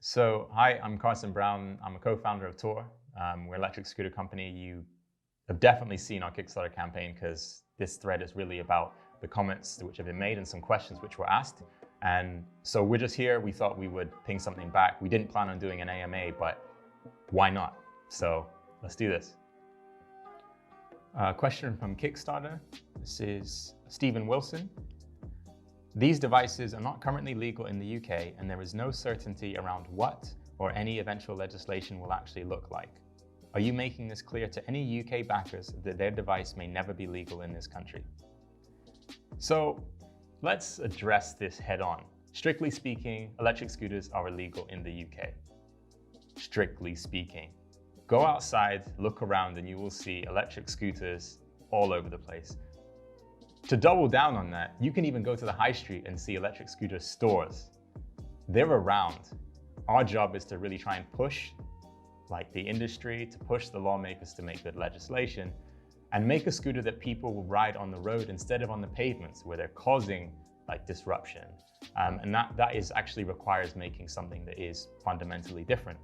So, hi, I'm Carson Brown. I'm a co-founder of Tour. We're an electric scooter company. You have definitely seen our Kickstarter campaign because this thread is really about the comments which have been made and some questions which were asked. And so we're just here. We thought we would ping something back. We didn't plan on doing an AMA, but why not? So let's do this. Question from Kickstarter. This is Stephen Wilson. These devices are not currently legal in the UK, and there is no certainty around what or any eventual legislation will actually look like. Are you making this clear to any UK backers that their device may never be legal in this country? So let's address this head on. Strictly speaking, electric scooters are illegal in the UK. Strictly speaking. Go outside, look around, and you will see electric scooters all over the place. To double down on that, you can even go to the high street and see electric scooter stores. They're around. Our job is to really try and push the industry, to push the lawmakers to make good legislation and make a scooter that people will ride on the road instead of on the pavements where they're causing disruption. And that is actually requires making something that is fundamentally different.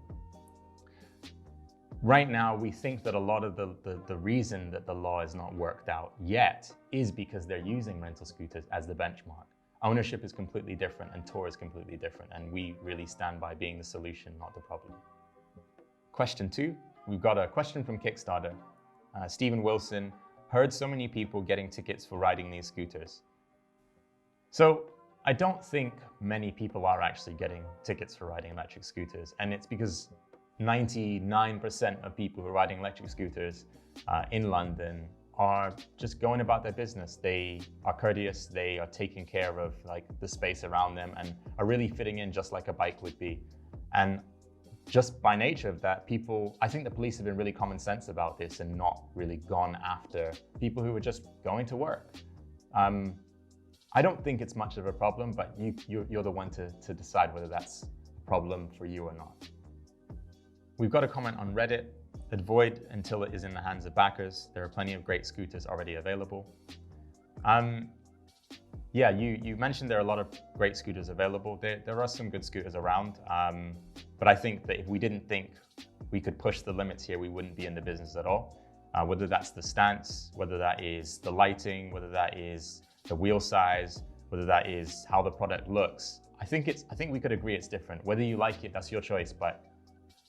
Right now, we think that a lot of the reason that the law is not worked out yet is because they're using rental scooters as the benchmark. Ownership is completely different and Tour is completely different, and we really stand by being the solution, not the problem. Question 2, we've got a question from Kickstarter. Stephen Wilson, heard so many people getting tickets for riding these scooters. So I don't think many people are actually getting tickets for riding electric scooters, and it's because 99% of people who are riding electric scooters in London are just going about their business. They are courteous, they are taking care of the space around them and are really fitting in just like a bike would be. And just by nature of that, I think the police have been really common sense about this and not really gone after people who are just going to work. I don't think it's much of a problem, but you're the one to decide whether that's a problem for you or not. We've got a comment on Reddit. Avoid until it is in the hands of backers. There are plenty of great scooters already available. Yeah, you mentioned there are a lot of great scooters available. There are some good scooters around, but I think that if we didn't think we could push the limits here, we wouldn't be in the business at all. Whether that's the stance, whether that is the lighting, whether that is the wheel size, whether that is how the product looks. I think we could agree it's different. Whether you like it, that's your choice, but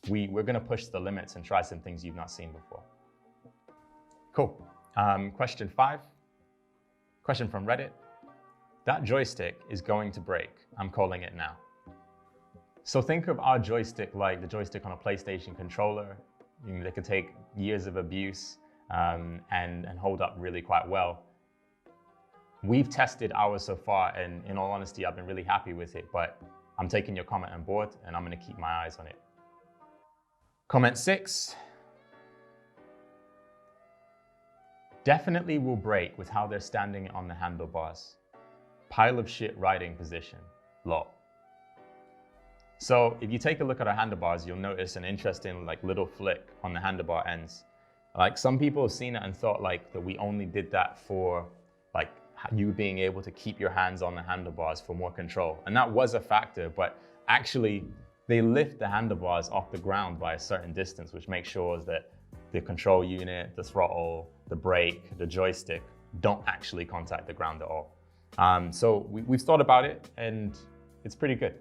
we're going to push the limits and try some things you've not seen before. Cool. Question 5. Question from Reddit. That joystick is going to break. I'm calling it now. So think of our joystick like the joystick on a PlayStation controller. They could take years of abuse and hold up really quite well. We've tested ours so far, and in all honesty, I've been really happy with it, but I'm taking your comment on board and I'm going to keep my eyes on it. Comment 6. Definitely will break with how they're standing on the handlebars. Pile of shit riding position. Lol. So if you take a look at our handlebars, you'll notice an interesting little flick on the handlebar ends. Some people have seen it and thought that we only did that for you being able to keep your hands on the handlebars for more control. And that was a factor, but actually they lift the handlebars off the ground by a certain distance, which makes sure that the control unit, the throttle, the brake, the joystick don't actually contact the ground at all. So we've thought about it and it's pretty good.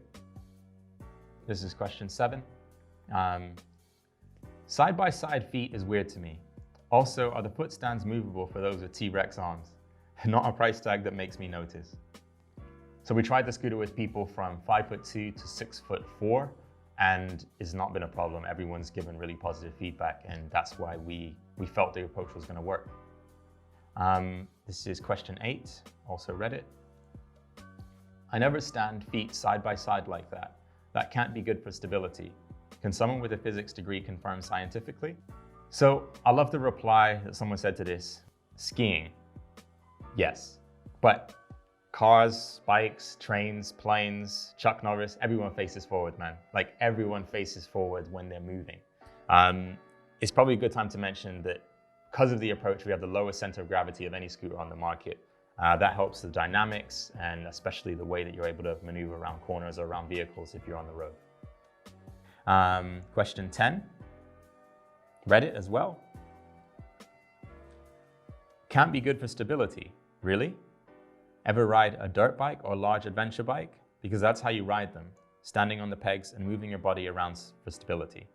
This is question 7. Side-by-side feet is weird to me. Also, are the foot stands movable for those with T-Rex arms? Not a price tag that makes me notice. So we tried the scooter with people from 5'2" to 6'4", and it's not been a problem. Everyone's given really positive feedback, and that's why we felt the approach was going to work. This is question 8, also Reddit. I never stand feet side by side like that. That can't be good for stability. Can someone with a physics degree confirm scientifically? So I love the reply that someone said to this. Skiing, yes, but cars, bikes, trains, planes, Chuck Norris, everyone faces forward, man. Everyone faces forward when they're moving. It's probably a good time to mention that because of the approach, we have the lowest center of gravity of any scooter on the market. That helps the dynamics and especially the way that you're able to maneuver around corners or around vehicles if you're on the road. Question 10, Reddit as well. Can't be good for stability, really? Ever ride a dirt bike or large adventure bike? Because that's how you ride them, standing on the pegs and moving your body around for stability.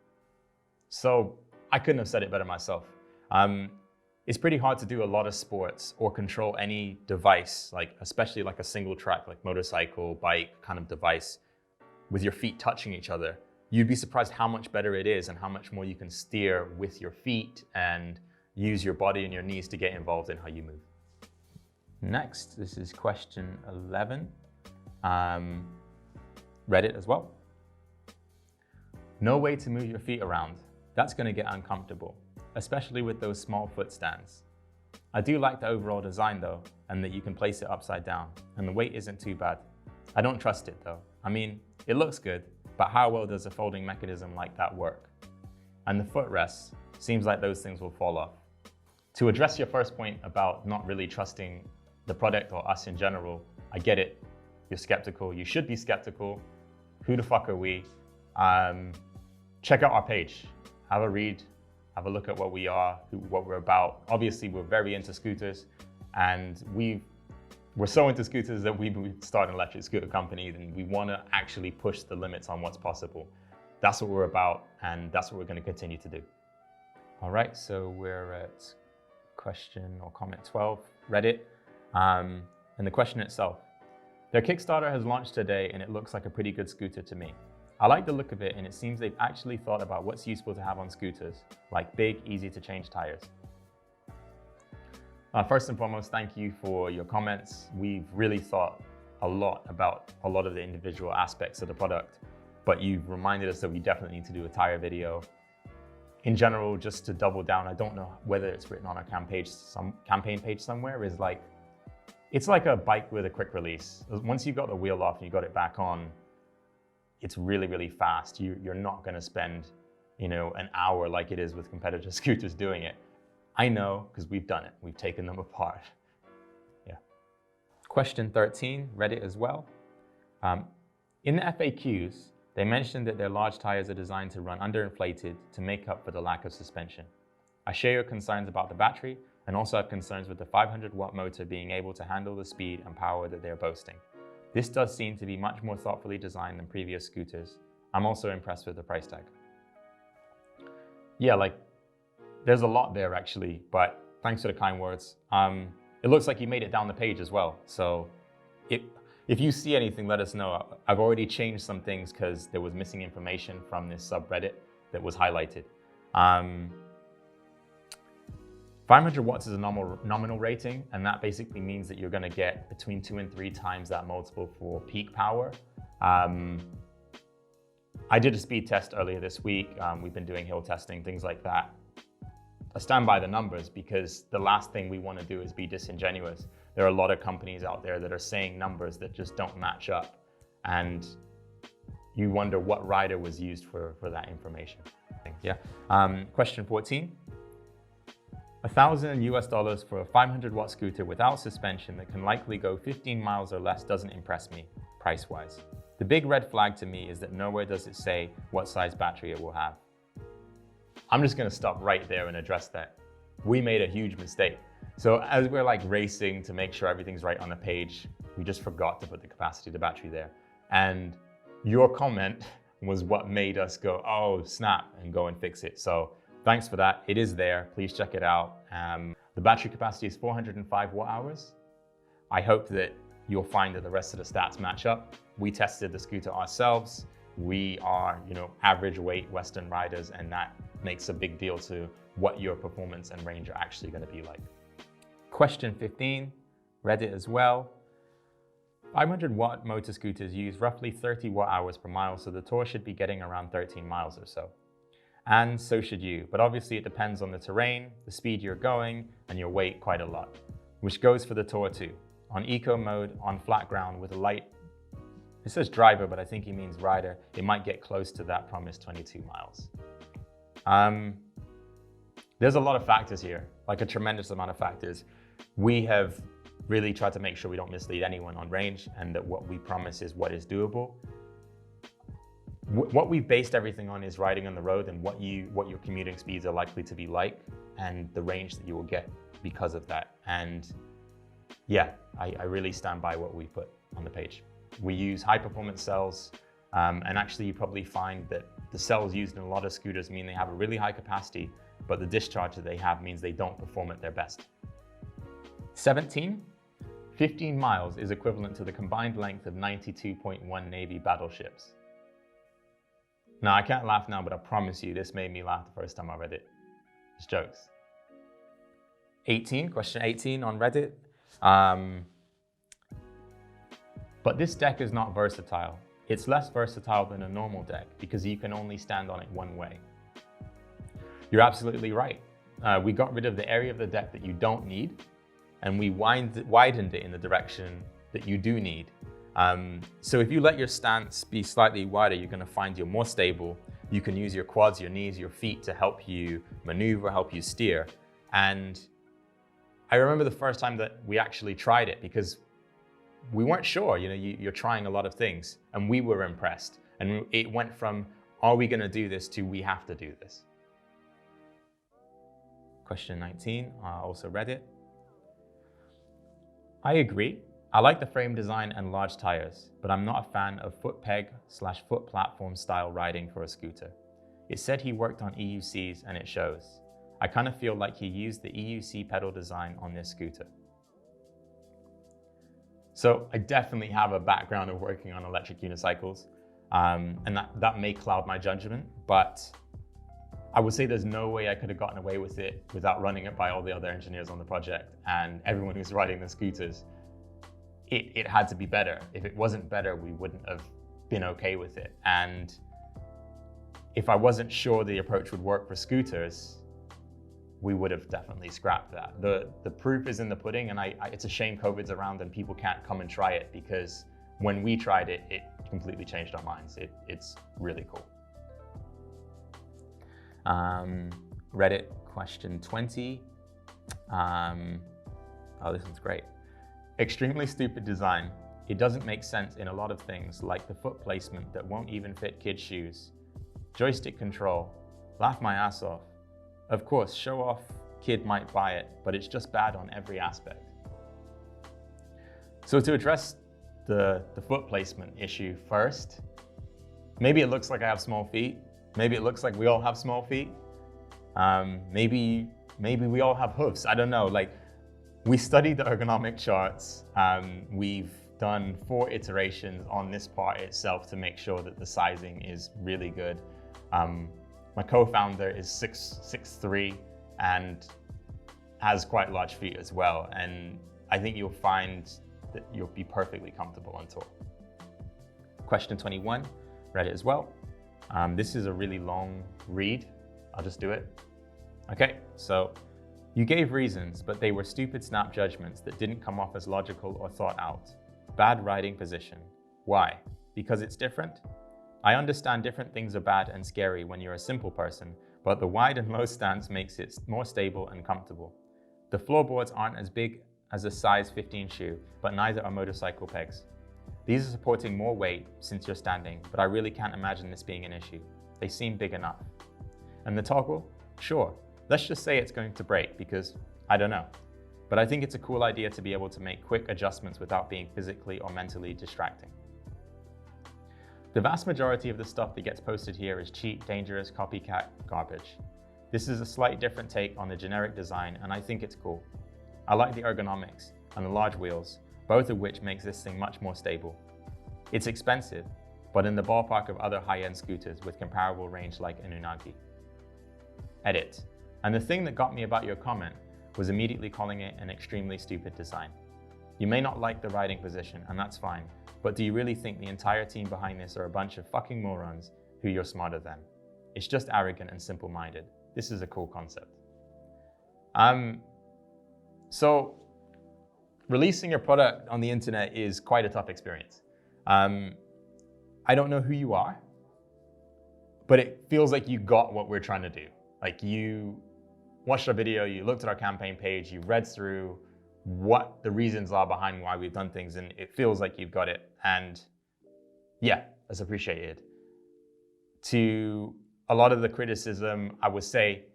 So I couldn't have said it better myself. It's pretty hard to do a lot of sports or control any device, especially like a single track, like motorcycle, bike kind of device, with your feet touching each other. You'd be surprised how much better it is and how much more you can steer with your feet and use your body and your knees to get involved in how you move. Next, this is question 11. Reddit as well. No way to move your feet around. That's going to get uncomfortable, especially with those small foot stands. I do like the overall design though, and that you can place it upside down, and the weight isn't too bad. I don't trust it though. I mean, it looks good, but how well does a folding mechanism like that work? And the footrests, seems like those things will fall off. To address your first point about not really trusting the product or us in general, I get it. You're skeptical. You should be skeptical. Who the fuck are we? Check out our page. Have a read. Have a look at what we are, what we're about. Obviously, we're very into scooters, and we're so into scooters that we started an electric scooter company, and we want to actually push the limits on what's possible. That's what we're about, and that's what we're going to continue to do. All right, so we're at question or comment 12, Reddit, and the question itself. Their Kickstarter has launched today, and it looks like a pretty good scooter to me. I like the look of it, and it seems they've actually thought about what's useful to have on scooters, like big, easy to change tires. First and foremost, thank you for your comments. We've really thought a lot about a lot of the individual aspects of the product, but you've reminded us that we definitely need to do a tire video. In general, just to double down, I don't know whether it's written on our campaign page somewhere, it's like a bike with a quick release. Once you got the wheel off and you got it back on, it's really, really fast. You're not gonna spend, an hour like it is with competitor scooters doing it. I know, because we've done it. We've taken them apart. Yeah. Question 13, Reddit as well. In the FAQs, they mentioned that their large tires are designed to run underinflated to make up for the lack of suspension. I share your concerns about the battery and also have concerns with the 500-watt motor being able to handle the speed and power that they're boasting. This does seem to be much more thoughtfully designed than previous scooters. I'm also impressed with the price tag. Yeah, there's a lot there actually, but thanks for the kind words. It looks like you made it down the page as well. So if you see anything, let us know. I've already changed some things because there was missing information from this subreddit that was highlighted. 500 watts is a nominal rating, and that basically means that you're going to get between 2 and 3 times that multiple for peak power. I did a speed test earlier this week. We've been doing hill testing, things like that. I stand by the numbers because the last thing we want to do is be disingenuous. There are a lot of companies out there that are saying numbers that just don't match up, and you wonder what rider was used for that information. Yeah. Question 14. $1,000 for a 500-watt scooter without suspension that can likely go 15 miles or less doesn't impress me, price-wise. The big red flag to me is that nowhere does it say what size battery it will have. I'm just going to stop right there and address that. We made a huge mistake. So as we're racing to make sure everything's right on the page, we just forgot to put the capacity of the battery there. And your comment was what made us go, oh snap, and go and fix it. So thanks for that. It is there. Please check it out. The battery capacity is 405 watt hours. I hope that you'll find that the rest of the stats match up. We tested the scooter ourselves. We are, average weight Western riders, and that makes a big deal to what your performance and range are actually going to be like. Question 15, Reddit as well. 500 watt motor scooters use roughly 30 watt hours per mile, so the tour should be getting around 13 miles or so. And so should you, but obviously it depends on the terrain, the speed you're going, and your weight quite a lot, which goes for the tour too. On eco mode, on flat ground with a light, it says driver, but I think he means rider, it might get close to that promised 22 miles. There's a lot of factors here, a tremendous amount of factors. We have really tried to make sure we don't mislead anyone on range and that what we promise is what is doable. What we've based everything on is riding on the road and what your commuting speeds are likely to be like and the range that you will get because of that. And yeah, I really stand by what we put on the page. We use high performance cells, and actually you probably find that the cells used in a lot of scooters mean they have a really high capacity, but the discharge that they have means they don't perform at their best. 17, 15 miles is equivalent to the combined length of 92.1 Navy battleships. Now, I can't laugh now, but I promise you this made me laugh the first time I read it. It's jokes. 18, question 18 on Reddit. But this deck is not versatile. It's less versatile than a normal deck because you can only stand on it one way. You're absolutely right. We got rid of the area of the deck that you don't need, and we widened it in the direction that you do need. So if you let your stance be slightly wider, you're going to find you're more stable. You can use your quads, your knees, your feet to help you maneuver, help you steer. And I remember the first time that we actually tried it because we weren't sure, you're trying a lot of things, and we were impressed. And it went from, are we going to do this, to we have to do this. Question 19, I also read it. I agree. I like the frame design and large tires, but I'm not a fan of foot peg/foot platform style riding for a scooter. It said he worked on EUCs and it shows. I kind of feel like he used the EUC pedal design on this scooter. So I definitely have a background of working on electric unicycles, and that may cloud my judgment, but I would say there's no way I could have gotten away with it without running it by all the other engineers on the project and everyone who's riding the scooters. It had to be better. If it wasn't better, we wouldn't have been okay with it. And if I wasn't sure the approach would work for scooters, we would have definitely scrapped that. The proof is in the pudding, and it's a shame COVID's around and people can't come and try it, because when we tried it, it completely changed our minds. It's really cool. Reddit question 20. Oh, this one's great. Extremely stupid design. It doesn't make sense in a lot of things, like the foot placement that won't even fit kids' shoes. Joystick control. Laugh my ass off. Of course, show off kid might buy it, but it's just bad on every aspect. So to address the foot placement issue first, maybe it looks like I have small feet. Maybe it looks like we all have small feet. Maybe we all have hoofs. I don't know. We studied the ergonomic charts. We've done 4 iterations on this part itself to make sure that the sizing is really good. My co-founder is 6'3" and has quite large feet as well. And I think you'll find that you'll be perfectly comfortable on tour. Question 21, read it as well. This is a really long read. I'll just do it. Okay, so you gave reasons, but they were stupid snap judgments that didn't come off as logical or thought out. Bad riding position. Why? Because it's different? I understand different things are bad and scary when you're a simple person, but the wide and low stance makes it more stable and comfortable. The floorboards aren't as big as a size 15 shoe, but neither are motorcycle pegs. These are supporting more weight since you're standing, but I really can't imagine this being an issue. They seem big enough. And the toggle? Sure. Let's just say it's going to break because I don't know. But I think it's a cool idea to be able to make quick adjustments without being physically or mentally distracting. The vast majority of the stuff that gets posted here is cheap, dangerous, copycat garbage. This is a slight different take on the generic design, and I think it's cool. I like the ergonomics and the large wheels, both of which makes this thing much more stable. It's expensive, but in the ballpark of other high-end scooters with comparable range like an Unagi. Edit. And the thing that got me about your comment was immediately calling it an extremely stupid design. You may not like the riding position, and that's fine, but do you really think the entire team behind this are a bunch of fucking morons who you're smarter than? It's just arrogant and simple-minded. This is a cool concept. So releasing your product on the internet is quite a tough experience. I don't know who you are, but it feels like you got what we're trying to do. Like, you watched our video, you looked at our campaign page, you read through what the reasons are behind why we've done things, and it feels like you've got it. And yeah, that's appreciated. to a lot of the criticism, I would say,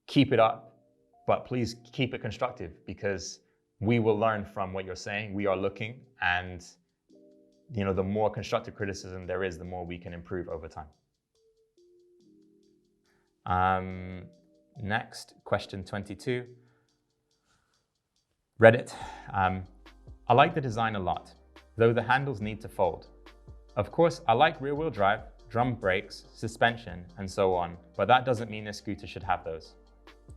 keep it up, but please keep it constructive, because we will learn from what you're saying. We are looking, and the more constructive criticism there is, the more we can improve over time. Next, question 22. Reddit. I like the design a lot, though the handles need to fold. Of course, I like rear-wheel drive, drum brakes, suspension, and so on, but that doesn't mean a scooter should have those.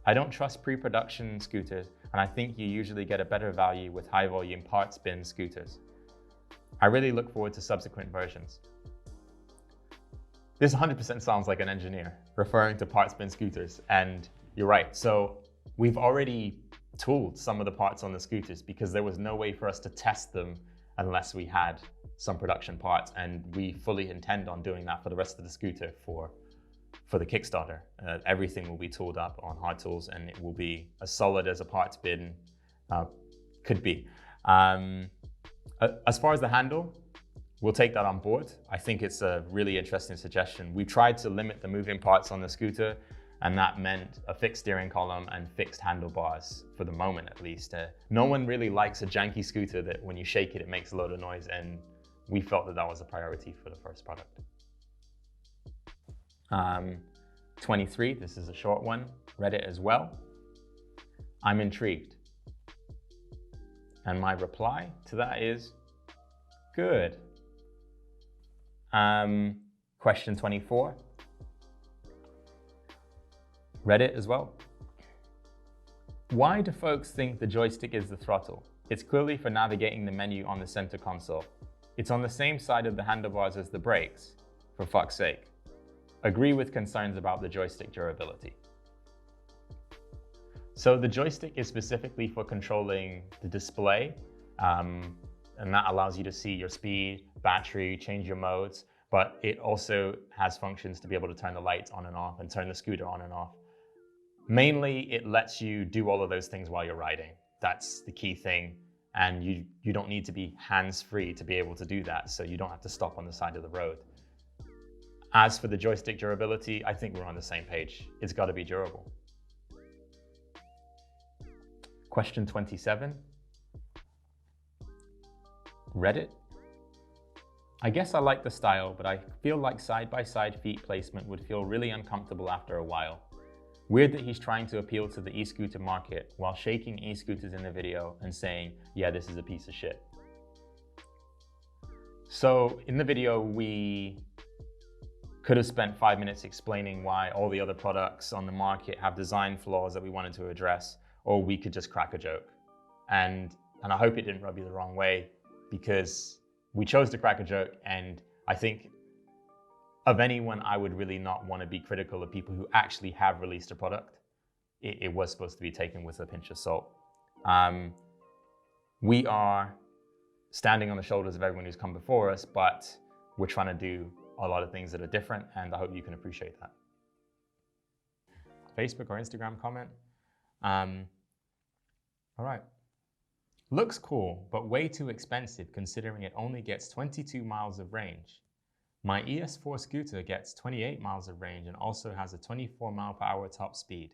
I don't trust pre-production scooters, and I think you usually get a better value with high-volume parts bin scooters. I really look forward to subsequent versions. This 100% sounds like an engineer referring to parts bin scooters, and you're right. So we've already tooled some of the parts on the scooters because there was no way for us to test them unless we had some production parts, and we fully intend on doing that for the rest of the scooter for the Kickstarter. Everything will be tooled up on hard tools, and it will be as solid as a parts bin could be. As far as the handle, we'll take that on board. I think it's a really interesting suggestion. We tried to limit the moving parts on the scooter, and that meant a fixed steering column and fixed handlebars, for the moment at least. No one really likes a janky scooter that when you shake it, it makes a load of noise, and we felt that that was a priority for the first product. 23, this is a short one, Reddit as well. I'm intrigued. And my reply to that is, good. Question 24. Reddit as well. Why do folks think the joystick is the throttle? It's clearly for navigating the menu on the center console. It's on the same side of the handlebars as the brakes, for fuck's sake. Agree with concerns about the joystick durability. So the joystick is specifically for controlling the display, and that allows you to see your speed, battery, change your modes, but it also has functions to be able to turn the lights on and off and turn the scooter on and off. Mainly, it lets you do all of those things while you're riding. That's the key thing, and you don't need to be hands-free to be able to do that, so you don't have to stop on the side of the road. As for the joystick durability, I think we're on the same page. It's got to be durable. Question 27. Reddit. I guess I like the style, but I feel like side-by-side feet placement would feel really uncomfortable after a while. Weird that he's trying to appeal to the e-scooter market while shaking e-scooters in the video and saying, yeah, this is a piece of shit. So in the video, we could have spent 5 minutes explaining why all the other products on the market have design flaws that we wanted to address, or we could just crack a joke. And I hope it didn't rub you the wrong way, because we chose to crack a joke, and I think of anyone, I would really not want to be critical of people who actually have released a product. It was supposed to be taken with a pinch of salt. We are standing on the shoulders of everyone who's come before us, but we're trying to do a lot of things that are different, and I hope you can appreciate that. Facebook or Instagram comment. All right. Looks cool, but way too expensive considering it only gets 22 miles of range. My ES4 scooter gets 28 miles of range and also has a 24 mile/hour top speed.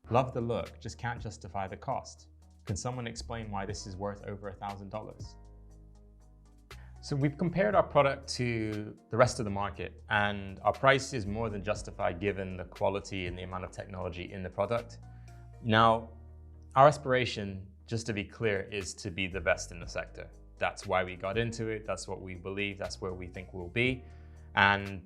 Love the look, just can't justify the cost. Can someone explain why this is worth over $1,000? So we've compared our product to the rest of the market, and our price is more than justified given the quality and the amount of technology in the product. Now, our aspiration, just to be clear, is to be the best in the sector. That's why we got into it. That's what we believe. That's where we think we'll be. And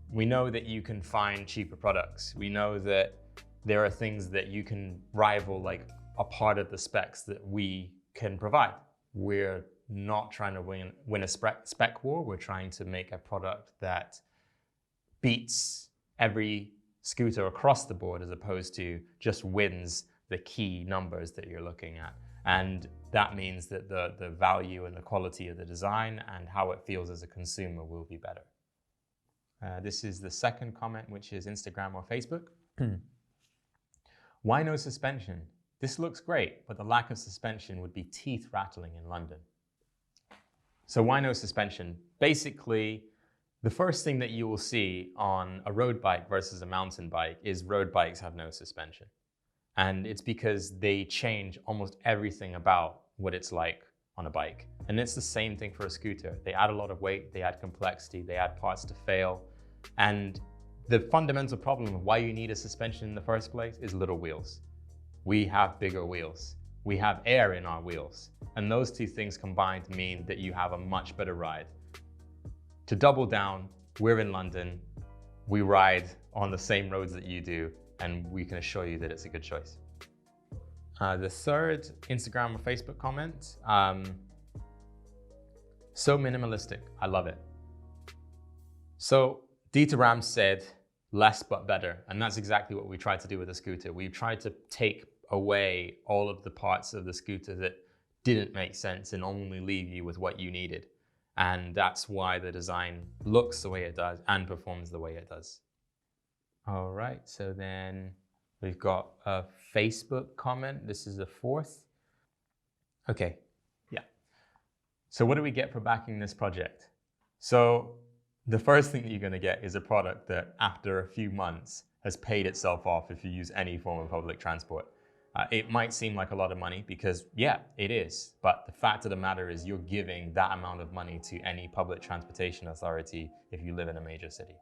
we know that you can find cheaper products. We know that there are things that you can rival, like a part of the specs that we can provide. We're not trying to win a spec war. We're trying to make a product that beats every scooter across the board, as opposed to just wins the key numbers that you're looking at. And that means that the value and the quality of the design and how it feels as a consumer will be better. This is the second comment, which is Instagram or Facebook. Why no suspension? This looks great, but the lack of suspension would be teeth rattling in London. So why no suspension? Basically, The first thing that you will see on a road bike versus a mountain bike is road bikes have no suspension. And it's because they change almost everything about what it's like on a bike. And it's the same thing for a scooter. They add a lot of weight, they add complexity, they add parts to fail. And the fundamental problem of why you need a suspension in the first place is little wheels. We have bigger wheels. We have air in our wheels. And those two things combined mean that you have a much better ride. To double down, we're in London. We ride on the same roads that you do, and we can assure you that it's a good choice. The third Instagram or Facebook comment, so minimalistic, I love it. So Dieter Rams said, less but better. And that's exactly what we tried to do with the scooter. We tried to take away all of the parts of the scooter that didn't make sense and only leave you with what you needed. And that's why the design looks the way it does and performs the way it does. All right, so then we've got a Facebook comment. This is the fourth. Okay, yeah. So what do we get for backing this project? So the first thing that you're going to get is a product that after a few months has paid itself off if you use any form of public transport. It might seem like a lot of money because, yeah, it is. But the fact of the matter is you're giving that amount of money to any public transportation authority if you live in a major city.